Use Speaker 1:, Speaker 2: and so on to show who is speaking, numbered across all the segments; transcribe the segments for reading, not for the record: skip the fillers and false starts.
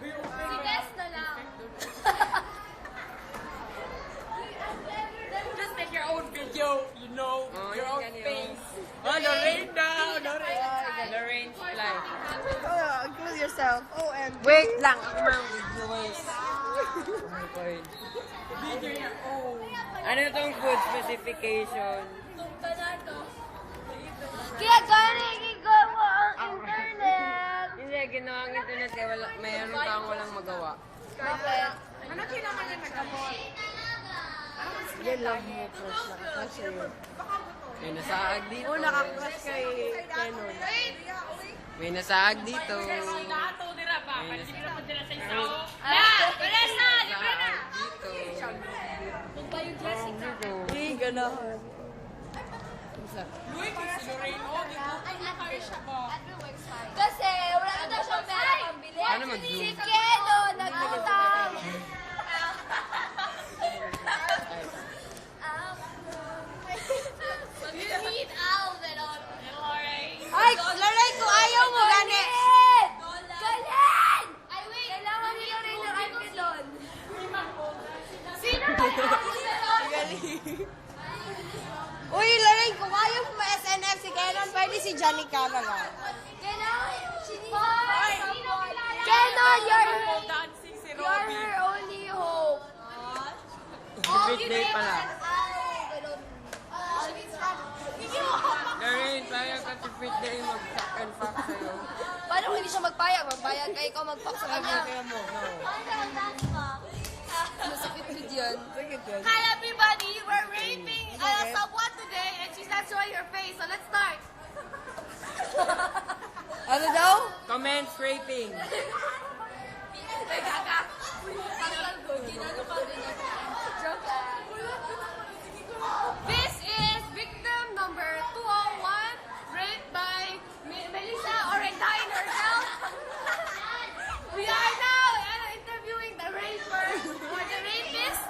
Speaker 1: Si Des na lang.
Speaker 2: Just make your own video, you know, your own face.
Speaker 3: Oh,
Speaker 2: Lorraine daw! Lorraine's life.
Speaker 3: Oh, include yourself. Oh, and
Speaker 2: Wait lang, ako mga viewers. Video your own. Ano itong food specification?
Speaker 1: Kaya gano'n igawa ang internet.
Speaker 2: Hindi, ginawa ang internet kaya mayroon taong walang magawa.
Speaker 1: Bakit?
Speaker 3: ano kailangan niya nag-amol? Yan lang mo, crush. Naka-crush sa'yo.
Speaker 2: May nasaag dito.
Speaker 3: Oh, naka-crush kay Kenon.
Speaker 2: May nasaag dito.
Speaker 1: Vanessa! Libre na!
Speaker 2: Dito.
Speaker 1: Magbayong dressing ka.
Speaker 3: Hindi, ganahan.
Speaker 1: Kasi wala na daw siyang pera pambili.
Speaker 2: Ano mag-zoom?
Speaker 1: Si Keno nagutang. You need out and on.
Speaker 3: Ay, Lorraine, kung ayaw mo, gani.
Speaker 1: Galing! Ay, wait. Kailangan niyo rin ng outfit doon. Sino ba yung outfit doon?
Speaker 3: Uy, Lorraine, kung ayaw mo ma-SNF si Kenon, pwede si Janica na lang.
Speaker 1: Kenon, you're her only hope.
Speaker 2: Birthday pala. Lorraine, payag ka si birthday mag-fuck and fuck sa'yo.
Speaker 1: Paano kung hindi siya magpayag? Magpayag kayo ikaw mag-fuck sa kanya.
Speaker 2: Kaya mo, no.
Speaker 1: Masakit din yan.
Speaker 4: Hi everybody, we're raping someone today and she's not showing her face, so let's start.
Speaker 3: Ano daw?
Speaker 2: Comments raping.
Speaker 4: This is victim number 201, raped by Melissa Orendain herself. We are now interviewing the raper or the rapist.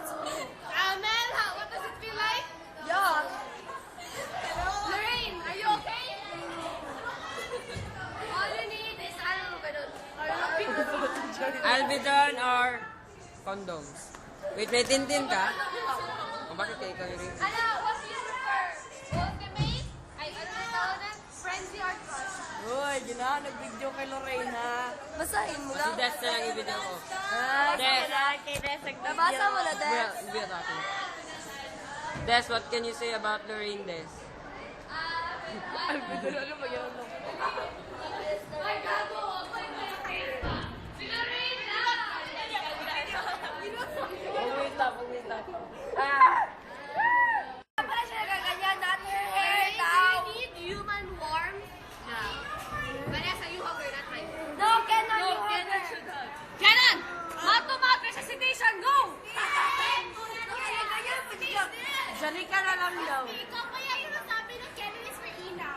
Speaker 4: Mel, what does it feel like?
Speaker 3: Yeah.
Speaker 4: Lorraine, are you okay? All you need is
Speaker 2: Alvedon or condoms? Wait, may tintin ka? O bakit kayo ikaw yung rapist?
Speaker 4: what do you prefer? Ultimate? Ay, ano na tawag na? Frenzy or crush?
Speaker 3: Uy, ginahan, nag-video kay Lorraine, ha?
Speaker 1: Basahin mo
Speaker 2: Si
Speaker 1: lang.
Speaker 2: Des na lang i-video ko.
Speaker 3: Des.
Speaker 1: Nabasa mo na, Des.
Speaker 2: Well, hindi atake. Des, what can you say about Lorraine, Des?
Speaker 4: Ay, gago! Ako yung malaki! Si Lorraine na!
Speaker 1: Pala siya nagaganyan, not her hair
Speaker 4: Lorraine,
Speaker 1: down.
Speaker 4: do you need human warmth? Vanessa, you hug her, not mine.
Speaker 1: No, Kenon, you
Speaker 4: Kenon
Speaker 1: have
Speaker 4: should hug. Kenan! Mouth-to-mouth resuscitation, go!
Speaker 3: Janica na lang daw.
Speaker 4: Ikaw kaya yung nasabi ng Kenan is for Ina.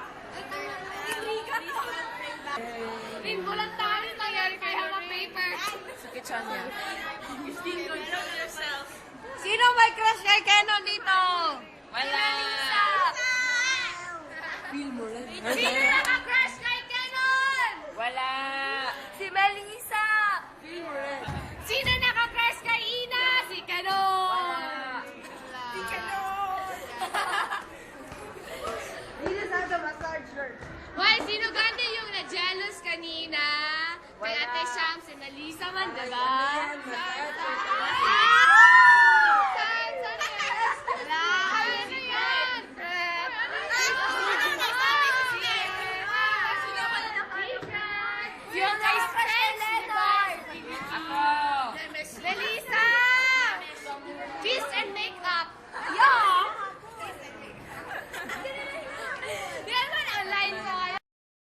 Speaker 4: Rin voluntary nangyari kay Hama Paper.
Speaker 3: Sakit siya niya.
Speaker 4: Control yourself.
Speaker 3: Sino may crush kay Kenon dito?
Speaker 2: Wala!
Speaker 3: Feel mo lang.
Speaker 4: Sino naka-crush kay Kenan?
Speaker 2: Wala!
Speaker 1: si Melissa.
Speaker 4: Sino naka-crush kay Ina? Si Kenan.
Speaker 3: Si Kenon! Dito sa the massager.
Speaker 4: Why, sino ganda yung na-jealous kanina? Kay Ate Sham, si Melissa man, diba?